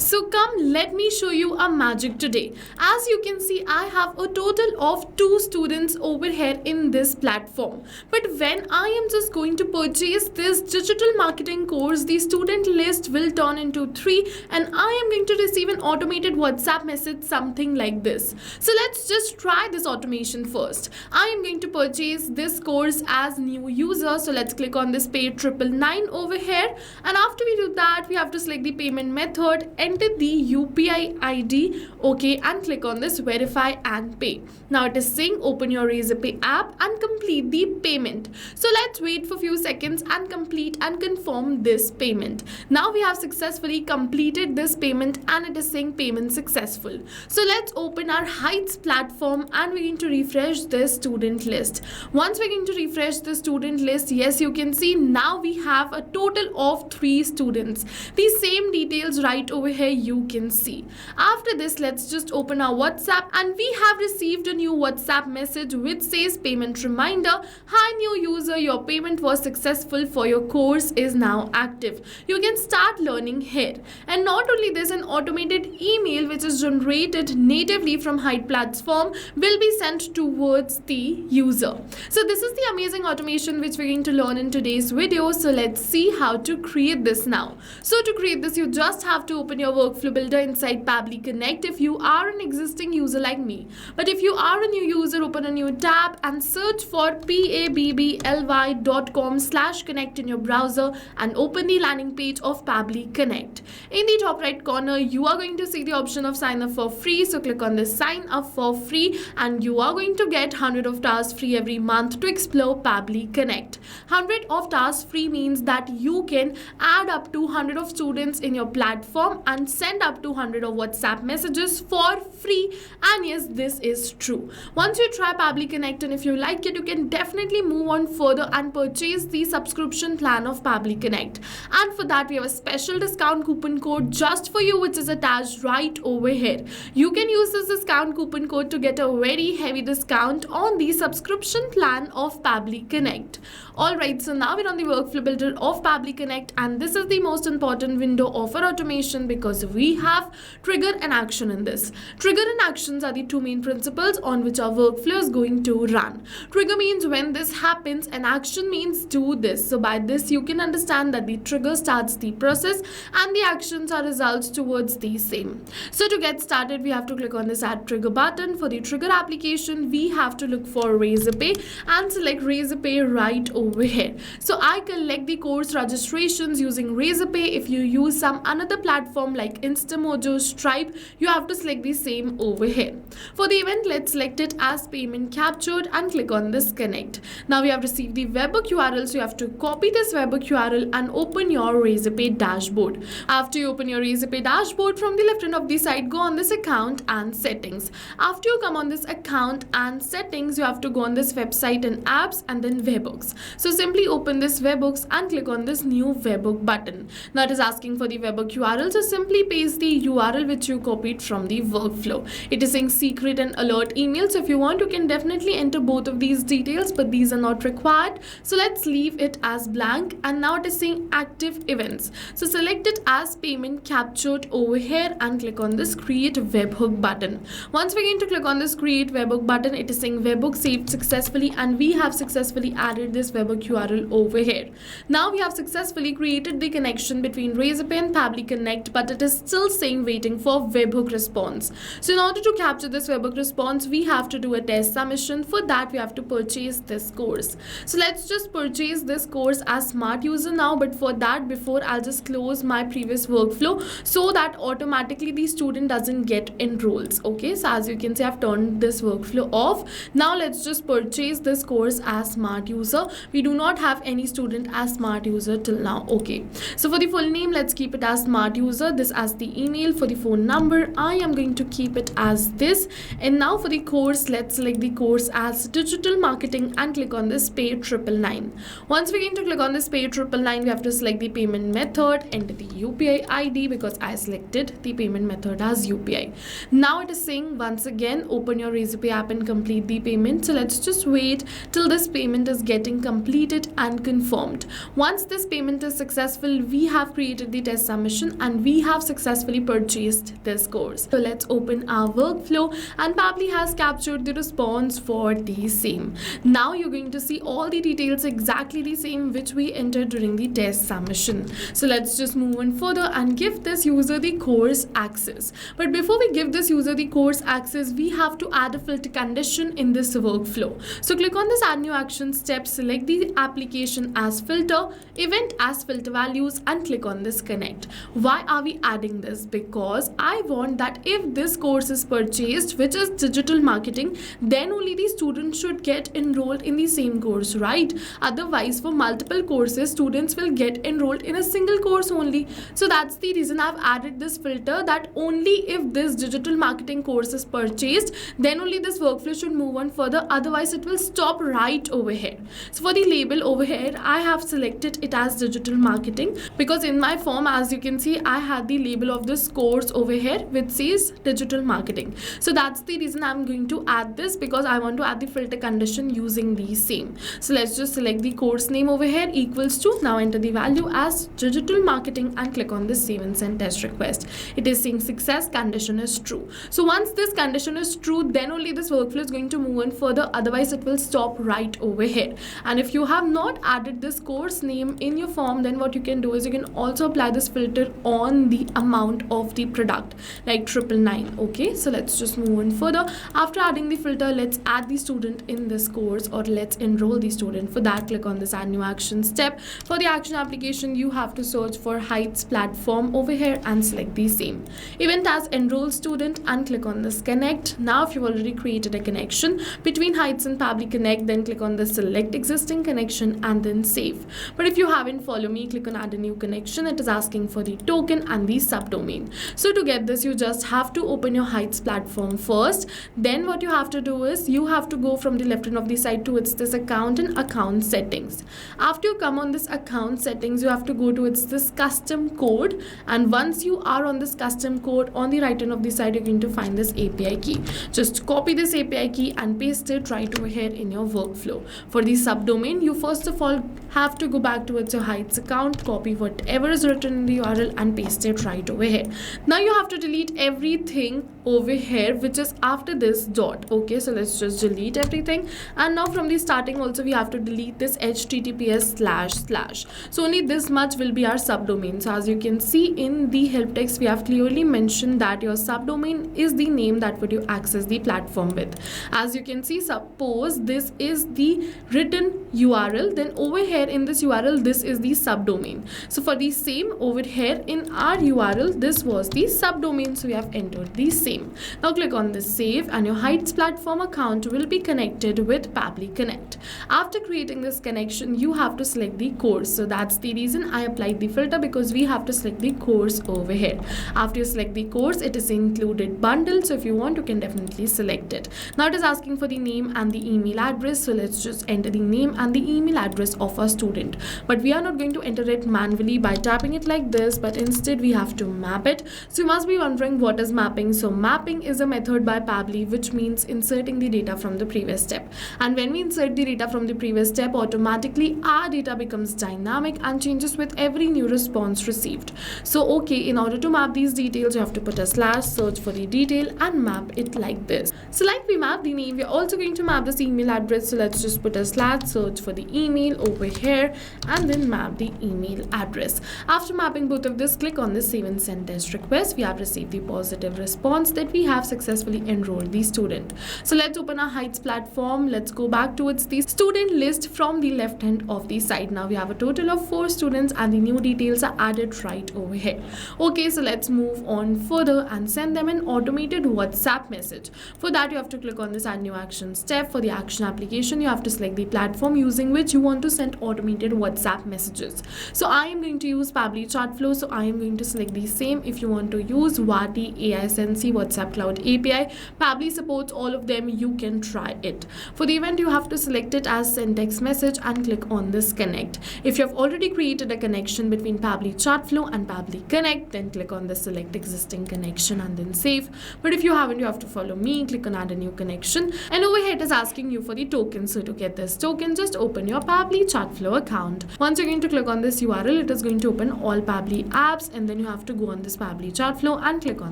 So come, let me show you a magic today. As you can see, I have a total of 2 students over here in this platform. But when I am just going to purchase this digital marketing course, the student list will turn into 3 and I am going to receive an automated WhatsApp message, something like this. So let's just try this automation first. I am going to purchase this course as new user. So let's click on this pay 999 over here. And after we do that, we have to select the payment method, enter the UPI ID, okay, and click on this verify and pay. Now it is saying open your Razorpay app and complete the payment. So let's wait for a few seconds and complete and confirm this payment. Now we have successfully completed this payment and it is saying payment successful. So let's open our Heights platform and we're going to refresh the student list. Once we're going to refresh the student list, yes, you can see now we have a total of 3 students. The same details right over here you can see. After this, let's just open our WhatsApp and we have received a new WhatsApp message which says payment reminder. Hi new user, your payment was successful for your course is now active. You can start learning here. And not only this, an automated email which is generated natively from Height platform will be sent towards the user. So this is the amazing automation which we're going to learn in today's video. So let's see how to create this now. So to create this, you just have to open your workflow builder inside Pabbly Connect if you are an existing user like me. But if you are a new user, open a new tab and search for pabbly.com/connect in your browser and open the landing page of Pabbly Connect. In the top right corner, you are going to see the option of sign up for free. So click on this sign up for free and you are going to get 100 of tasks free every month to explore Pabbly Connect. 100 of tasks free means that you can add up to 100 of students in your platform and send up to 100 of WhatsApp messages for free. And yes, this is true. Once you try Pabbly Connect and if you like it, you can definitely move on further and purchase the subscription plan of Pabbly Connect. And for that, we have a special discount coupon code just for you which is attached right over here. You can use this discount coupon code to get a very heavy discount on the subscription plan of Pabbly Connect. Alright, so now we're on the workflow builder of Pabbly Connect and this is the most important window of our automation because we have trigger and action in this. Trigger and actions are the 2 main principles on which our workflow is going to run. Trigger means when this happens and action means do this. So by this you can understand that the trigger starts the process and the actions are results towards the same. So to get started, we have to click on this add trigger button. For the trigger application, we have to look for Razorpay and select Razorpay right over here. So I collect the course registrations using Razorpay. If you use some another platform like Instamojo, Stripe, you have to select the same over here. For the event, let's select it as payment captured and click on this connect. Now we have received the webhook URL, so you have to copy this webhook URL and open your Razorpay dashboard. After you open your Razorpay dashboard, from the left hand of the side, go on this account and settings. After you come on this account and settings, you have to go on this website and apps and then webhooks. So simply open this webhooks and click on this new webhook button. Now it is asking for the webhook URL, so simply paste the URL which you copied from the workflow. It is saying secret and alert email, so if you want you can definitely enter both of these details, but these are not required. So let's leave it as blank and now it is saying active events. So select it as payment captured over here and click on this create webhook button. Once we're going to click on this create webhook button, it is saying webhook saved successfully and we have successfully added this webhook URL over here. Now we have successfully created the connection between Razorpay and Pabbly Connect, but it is still saying waiting for webhook response. So in order to capture this webhook response, we have to do a test submission. For that, we have to purchase this course. So let's just purchase this course as smart user now, but for that, before I'll just close my previous workflow so that automatically the student doesn't get enrolls. Okay, so as you can see, I've turned this workflow off. Now let's just purchase this course as smart user. We do not have any student as smart user till now. Okay, so for the full name, let's keep it as smart user, this as the email. For the phone number, I am going to keep it as this. And now for the course, let's select the course as digital marketing and click on this pay 999. Once we're going to click on this pay 999, we have to select the payment method, enter the UPI ID because I selected the payment method as UPI. Now it is saying once again open your Razorpay app and complete the payment. So let's just wait till this payment is getting completed and confirmed. Once this payment is successful, we have created the test submission and we have have successfully purchased this course. So let's open our workflow, and Pabbly has captured the response for the same. Now you're going to see all the details exactly the same which we entered during the test submission. So let's just move on further and give this user the course access. But before we give this user the course access, we have to add a filter condition in this workflow. So click on this add new action step, select the application as filter, event as filter values, and click on this connect. Why are we adding this? Because I want that if this course is purchased, which is digital marketing, then only the student should get enrolled in the same course, right? Otherwise, for multiple courses, students will get enrolled in a single course only. So that's the reason I've added this filter, that only if this digital marketing course is purchased, then only this workflow should move on further. Otherwise, it will stop right over here. So for the label over here, I have selected it as digital marketing because in my form, as you can see, I had the label of this course over here which says digital marketing. So that's the reason I'm going to add this, because I want to add the filter condition using the same. So let's just select the course name over here equals to, now enter the value as digital marketing and click on this save and send test request. It is saying success, condition is true. So once this condition is true, then only this workflow is going to move on further. Otherwise it will stop right over here. And if you have not added this course name in your form, then what you can do is you can also apply this filter on the amount of the product, like 999. Okay, so let's just move on further. After adding the filter, let's add the student in this course, or let's enroll the student. For that, click on this add new action step. For the action application, you have to search for Heights platform over here and select the same event as enroll student and click on this connect. Now if you've already created a connection between Heights and Pabbly Connect, then click on the select existing connection and then save. But if you haven't, follow me, click on add a new connection. It is asking for the token and the subdomain. So to get this, you just have to open your Heights platform first. Then what you have to do is you have to go from the left hand of the side towards this account and account settings. After you come on this account settings, you have to go to this custom code, and once you are on this custom code, on the right hand of the side you're going to find this API key. Just copy this API key and paste it right over here in your workflow. For the subdomain, you first of all have to go back towards your Heights account, copy whatever is written in the URL and paste it right over here. Now you have to delete everything over here which is after this dot. Okay, so let's just delete everything. And now from the starting also we have to delete this https// so only this much will be our subdomain. So as you can see in the help text, we have clearly mentioned that your subdomain is the name that would you access the platform with. As you can see, suppose this is the written URL, then over here in this URL this is the subdomain. So for the same, over here in our URL this was the subdomain, so we have entered the same. Now click on this save and your Heights platform account will be connected with Pabbly Connect. After creating this connection, you have to select the course. So that's the reason I applied the filter, because we have to select the course over here. After you select the course, it is included bundle, so if you want you can definitely select it. Now it is asking for the name and the email address, so let's just enter the name and the email address of our student. But we are not going to enter it manually by tapping it like this, but instead we have to map it. So you must be wondering what is mapping. So mapping is a method by Pabbly which means inserting the data from the previous step. And when we insert the data from the previous step, automatically our data becomes dynamic and changes with every new response received. So okay, in order to map these details, you have to put a slash, search for the detail and map it like this. So like we map the name, we're also going to map this email address. So let's just put a slash, search for the email over here and then map the email address. After mapping both of this, click on the save and send test request. We have received the positive response that we have successfully enrolled the student. So let's open our Heights platform. Let's go back towards the student list from the left hand of the side. Now we have a total of 4 students and the new details are added right over here. Okay, so let's move on further and send them an automated WhatsApp message. For that, you have to click on this add new action step. For the action application, you have to select the platform using which you want to send automated WhatsApp messages. So I am going to use Pabbly chat flow, so I am going to select the same. If you want to use Wati, AI Sensi, WhatsApp Cloud API, Pabbly supports all of them. You can try it. For the event, you have to select it as send text message and click on this connect. If you have already created a connection between Pabbly chat flow and Pabbly Connect, then click on the select existing connection and then save. But if you haven't, you have to follow me, click on add a new connection, and over here it is asking you for the token. So to get this token, just open your Pabbly chat flow account. Once you're going to click on this URL, it is going to open all Pabbly apps, and then you have to go on this Pabbly chart flow and click on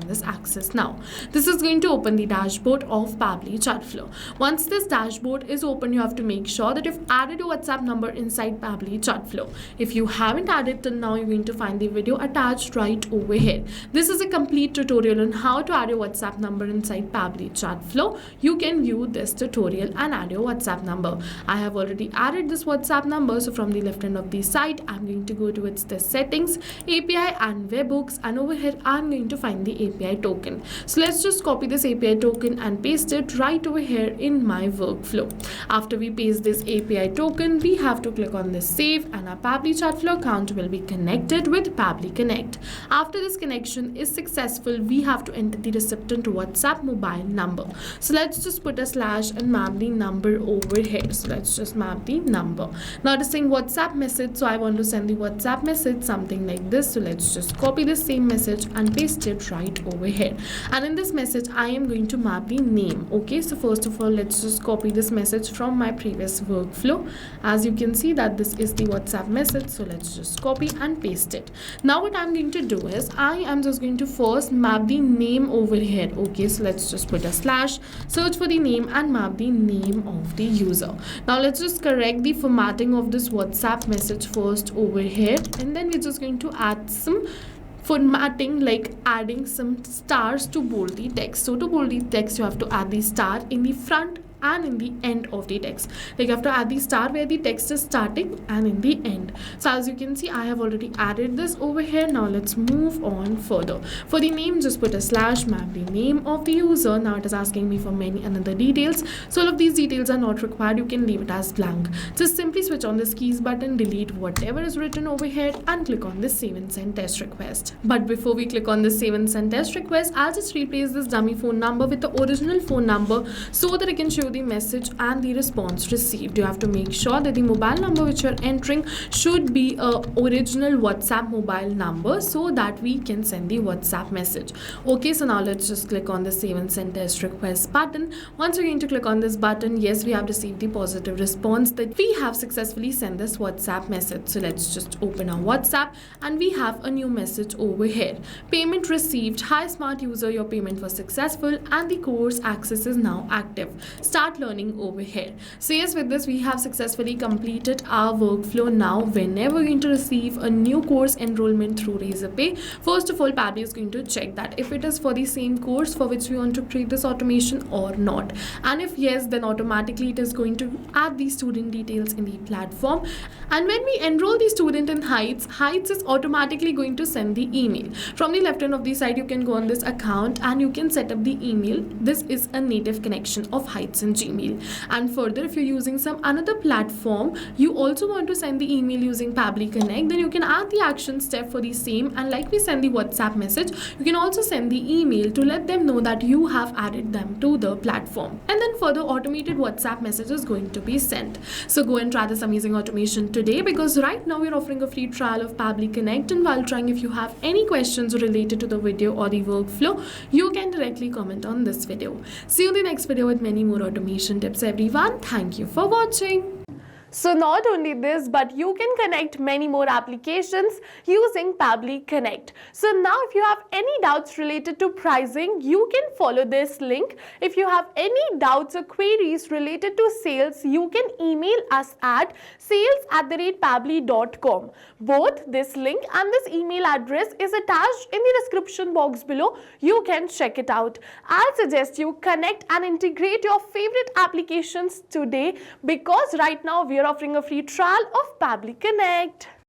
this access now. This is going to open the dashboard of Pabbly chart flow. Once this dashboard is open, you have to make sure that you've added your WhatsApp number inside Pabbly chart flow. If you haven't added till now, you're going to find the video attached right over here. This is a complete tutorial on how to add your WhatsApp number inside Pabbly chat flow. You can view this tutorial and add your WhatsApp number. I have already added this WhatsApp number, so from the left end of the site, I'm going to go towards the settings, API and webhooks, and over here I'm going to find the API token. So let's just copy this API token and paste it right over here in my workflow. After we paste this API token, we have to click on this save, and our Pabbly chat flow account will be connected with Pabbly Connect. After this connection is successful, we have to enter the recipient WhatsApp mobile number. So let's just put a slash and map the number over here. So let's just map the number. Now it is saying WhatsApp message, so I want to send the WhatsApp message something like this. So let's just copy the same message and paste it right over here. And in this message, I am going to map the name. Okay, so first of all, let's just copy this message from my previous workflow. As you can see that this is the WhatsApp message, so let's just copy and paste it. Now what I'm going to do is I am just going to first map the name over here. Okay, so let's just put a slash, search for the name and map the name of the user. Now let's just correct the formatting of this WhatsApp message first over here, and then we're just going to add some formatting, like adding some stars to bold the text. So to bold the text, you have to add the star in the front and in the end of the text. Like you have to add the star where the text is starting and in the end. So as you can see, I have already added this over here. Now let's move on further. For the name, just put a slash, map the name of the user. Now it is asking me for many another details. So all of these details are not required. You can leave it as blank. Just simply switch on this keys button, delete whatever is written over here, and click on this save and send test request. But before we click on this save and send test request, I'll just replace this dummy phone number with the original phone number so that I can show the message and the response received. You have to make sure that the mobile number which you're entering should be a original WhatsApp mobile number so that we can send the WhatsApp message. Okay, so now let's just click on the save and send test request button. Once you're going to click on this button, yes, we have received the positive response that we have successfully sent this WhatsApp message. So let's just open our WhatsApp and we have a new message over here. Payment received. Hi smart user, your payment was successful and the course access is now active. Start learning over here. So yes, with this we have successfully completed our workflow. Now whenever you're going to receive a new course enrollment through Razorpay, first of all Pabbly is going to check that if it is for the same course for which we want to create this automation or not, and if yes, then automatically it is going to add the student details in the platform. And when we enroll the student in Heights is automatically going to send the email. From the left end of the side, you can go on this account and you can set up the email. This is a native connection of Heights in Gmail. And further, if you're using some another platform, you also want to send the email using Pabbly Connect, then you can add the action step for the same, and like we send the WhatsApp message, you can also send the email to let them know that you have added them to the platform, and then further automated WhatsApp message is going to be sent. So go and try this amazing automation today, because right now we're offering a free trial of Pabbly Connect, and while trying, if you have any questions related to the video or the workflow, you can directly comment on this video. See you in the next video with many more automation tips, everyone. Thank you for watching. So not only this, but you can connect many more applications using Pabbly Connect. So now if you have any doubts related to pricing, you can follow this link. If you have any doubts or queries related to sales, you can email us at sales@pabbly.com. Both this link and this email address is attached in the description box below. You can check it out. I'll suggest you connect and integrate your favorite applications today, because right now we are offering a free trial of Pabbly Connect.